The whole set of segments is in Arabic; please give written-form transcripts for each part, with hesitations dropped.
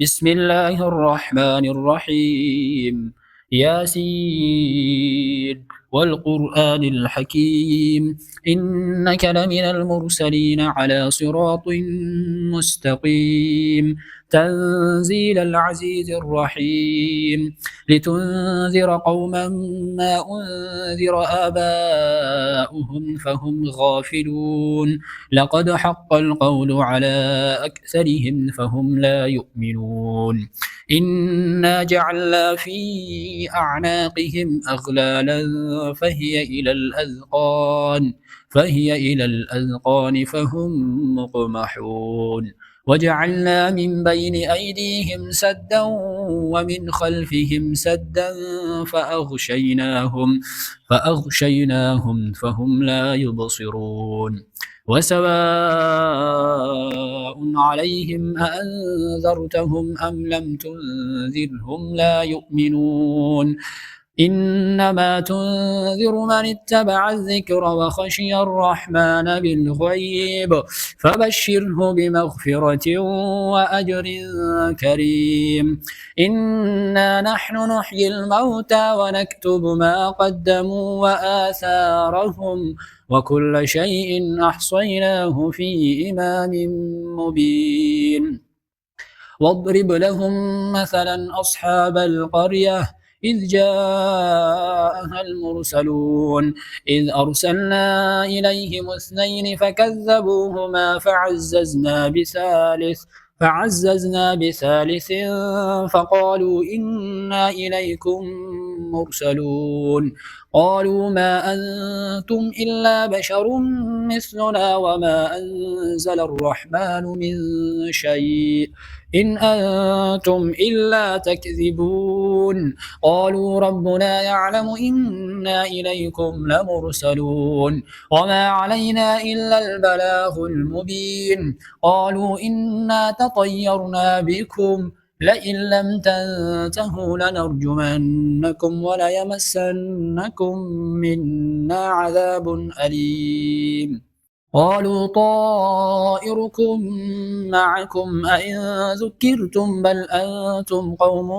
بسم الله الرحمن الرحيم ياسين والقرآن الحكيم إنك لمن المرسلين على صراط مستقيم تنزيل العزيز الرحيم لتنذر قوما ما أنذر آباؤهم فهم غافلون لقد حق القول على أكثرهم فهم لا يؤمنون إنا جعلنا في أعناقهم أغلالا فهي إلى الأذقان فهم مقمحون وجعلنا من بين أيديهم سدا ومن خلفهم سدا فأغشيناهم فهم لا يبصرون وسواء عليهم أأنذرتهم أم لم تنذرهم لا يؤمنون إنما تنذر من اتبع الذكر وخشي الرحمن بالغيب فبشره بمغفرة وأجر كريم إنا نحن نحيي الموتى ونكتب ما قدموا وآثارهم وكل شيء أحصيناه في إمام مبين واضرب لهم مثلا أصحاب القرية إذ جاءها المرسلون إذ أرسلنا إليهم اثنين فكذبوهما فعززنا بثالث فقالوا إنا إليكم مرسلون قالوا ما أنتم إلا بشر مثلنا وما أنزل الرحمن من شيء إن أنتم إلا تكذبون قالوا ربنا يعلم إنا إليكم لمرسلون وما علينا إلا البلاغ المبين قالوا إنا تطيرنا بكم لئن لم تنتهوا لنرجمنكم وليمسنكم منا عذاب أليم قالوا طائركم معكم أئن ذكرتم بل أنتم قوم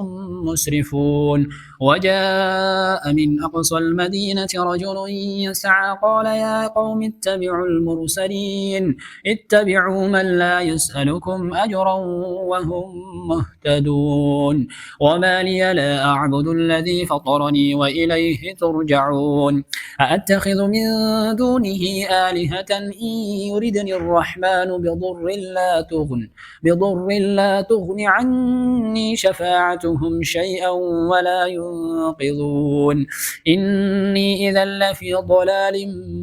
مسرفون وجاء من أقصى المدينة رجل يسعى قال يا قوم اتبعوا المرسلين اتبعوا من لا يسألكم أجرا وهم مهتدون وما لي لا أعبد الذي فطرني وإليه ترجعون أأتخذ من دونه آلهة إن يردني الرحمن بضر لا تغن عني شفاعتهم شيئا ولا ينقذون إني إذا لفي ضلال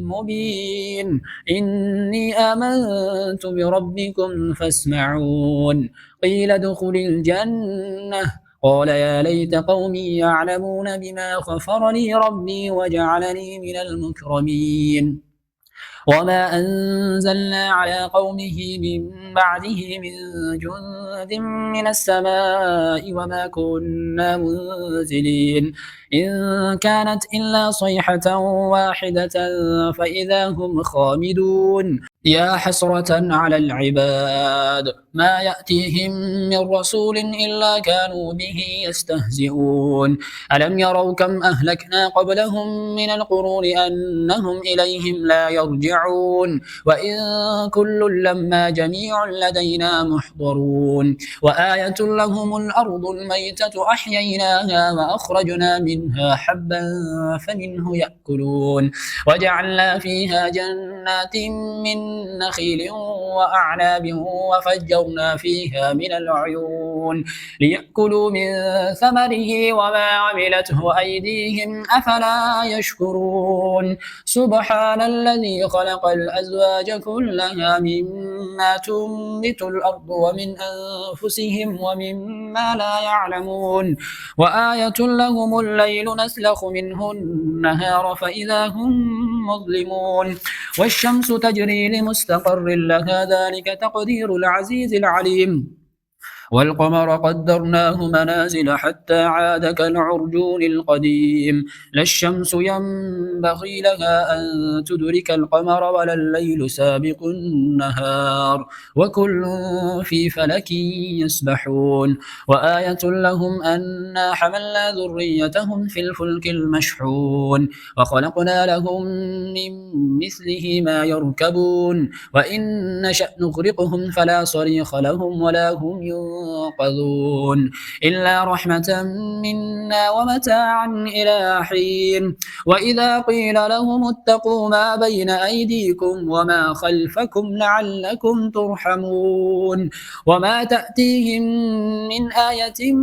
مبين إني آمنت بربكم فاسمعون قيل ادخل الجنة قال يا ليت قومي يعلمون بما غفر لي ربي وجعلني من المكرمين وما أنزلنا على قومه من بعده من جند من السماء وما كنا منزلين إن كانت إلا صيحة واحدة فإذا هم خامدون يا حسرة على العباد ما يأتيهم من رسول إلا كانوا به يستهزئون ألم يروا كم أهلكنا قبلهم من القرون أنهم إليهم لا يرجعون وإن كل لما جميع لدينا محضرون وآية لهم الأرض الميتة أحييناها وأخرجنا منها حبا فمنه يأكلون وجعلنا فيها جنات من نخيل وأعناب وفجرنا فيها من العيون ليأكلوا من ثمره وما عملته أيديهم أفلا يشكرون سبحان الذي خلق الأزواج كلها مما تنبت الأرض ومن أنفسهم ومما لا يعلمون وآية لهم الليل نسلخ منه النهار فإذا هم مظلمون والشمس تجري لمستقر لها ذلك تقدير العزيز العليم والقمر قدرناه منازل حتى عاد كالعرجون القديم لا الشمس ينبغي لها أن تدرك القمر ولا الليل سابق النهار وكل في فلك يسبحون وآية لهم أنا حملنا ذريتهم في الفلك المشحون وخلقنا لهم من مثله ما يركبون وإن نشأ نغرقهم فلا صريخ لهم ولا هم ينقذون إلا رحمة منا ومتاعا إلى حين وإذا قيل لهم اتقوا ما بين أيديكم وما خلفكم لعلكم ترحمون وما تأتيهم من آية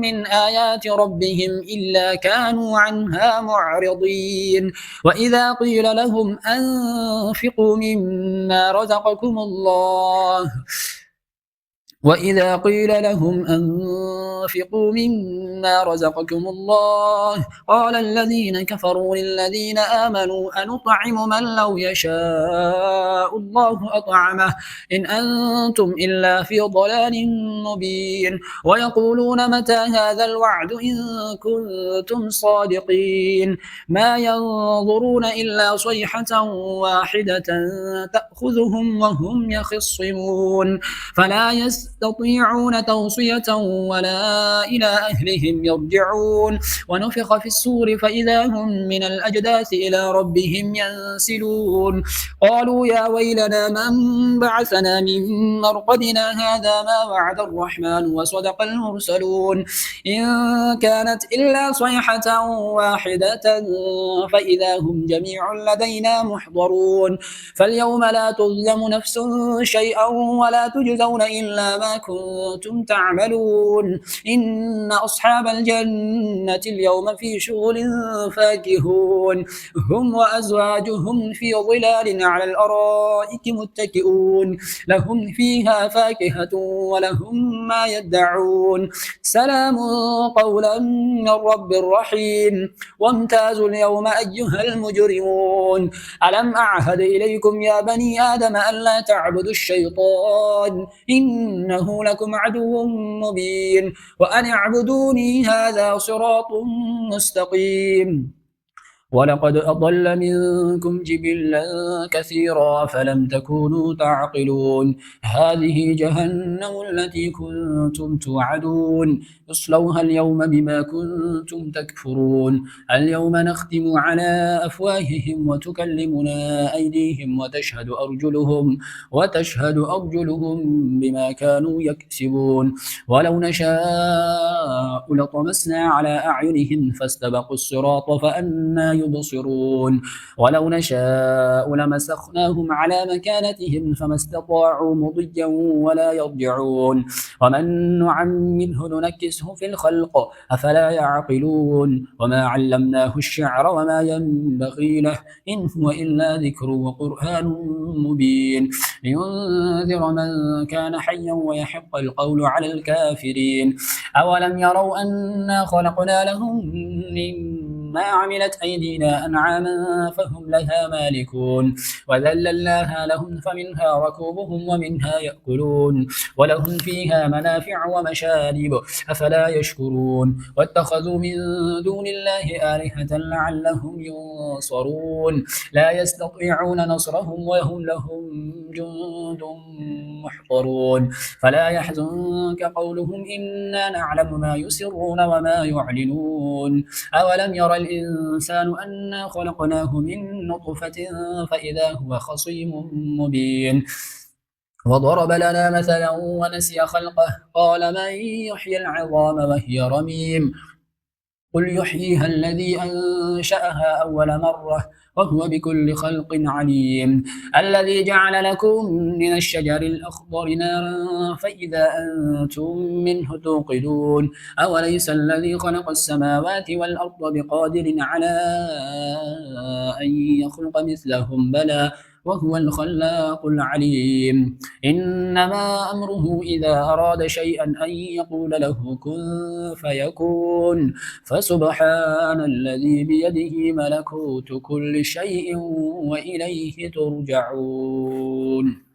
من آيات ربهم إلا كانوا عنها معرضين وإذا قيل لهم أنفقوا مما رزقكم الله وإذا قيل لهم أنفقوا مما رزقكم الله قال الذين كفروا للذين آمنوا أنطعم من لو يشاء الله أطعمه إن أنتم إلا في ضلال مبين ويقولون متى هذا الوعد إن كنتم صادقين ما ينظرون إلا صيحة واحدة تأخذهم وهم يخصمون فلا يستطيعون توصية ولا إلى أهلهم يرجعون ونفخ في الصور فإذا هم من الأجداث إلى ربهم ينسلون قالوا يا ويلنا من بعثنا من مرقدنا هذا ما وعد الرحمن وصدق المرسلون إن كانت إلا صيحة واحدة فإذا هم جميع لدينا محضرون فاليوم لا تظلم نفس شيئا ولا تجزون إلا ما كنتم تعملون إن أصحاب الجنة اليوم في شغل فاكهون هم وأزواجهم في ظلال على الأرائك متكئون لهم فيها فاكهة ولهم ما يدعون سلام قولا من رب رحيم وامتازوا اليوم أيها المجرمون ألم أعهد إليكم يا بني آدم ألا تعبدوا الشيطان إنه لكم عدو مبين وأن اعبدوني هذا صراط مستقيم ولقد أضل منكم جبلا كثيرا فلم تكونوا تعقلون هذه جهنم التي كنتم توعدون اصلوها اليوم بما كنتم تكفرون اليوم نختم على أفواههم وتكلمنا أيديهم وتشهد أرجلهم بما كانوا يكسبون ولو نشاء لطمسنا على أعينهم فاستبقوا الصراط فأنى يبصرون ولو نشاء لمسخناهم على مكانتهم فما استطاعوا مضيا ولا يرجعون ومن نعمره ننكسه في الخلق أفلا يعقلون وما علمناه الشعر وما ينبغي له إن هو إلا ذكر وقرآن مبين لينذر من كان حيا ويحق القول على الكافرين أولم يروا أنا خلقنا لهم مما عملت أيدينا أنعاما فهم لها مالكون وذللناها لهم فمنها ركوبهم ومنها يأكلون ولهم فيها منافع ومشارب أفلا يشكرون واتخذوا من دون الله آلهة لعلهم ينصرون لا يستطيعون نصرهم وهم لهم جند محضرون فلا يحزنك قولهم إنا نعلم ما يسرون وما يعلنون أولم يرى الإنسان أنا خلقناه من نطفة فإذا هو خصيم مبين وضرب لنا مثلا ونسي خلقه قال من يحيي العظام وهي رميم قل يحييها الذي أنشأها أول مرة وهو بكل خلق عليم الذي جعل لكم من الشجر الأخضر نارا فإذا أنتم منه توقدون أوليس الذي خلق السماوات والأرض بقادر على أن يخلق مثلهم بلى وهو الخلاق العليم إنما أمره إذا أراد شيئا أن يقول له كن فيكون فسبحان الذي بيده ملكوت كل شيء وإليه ترجعون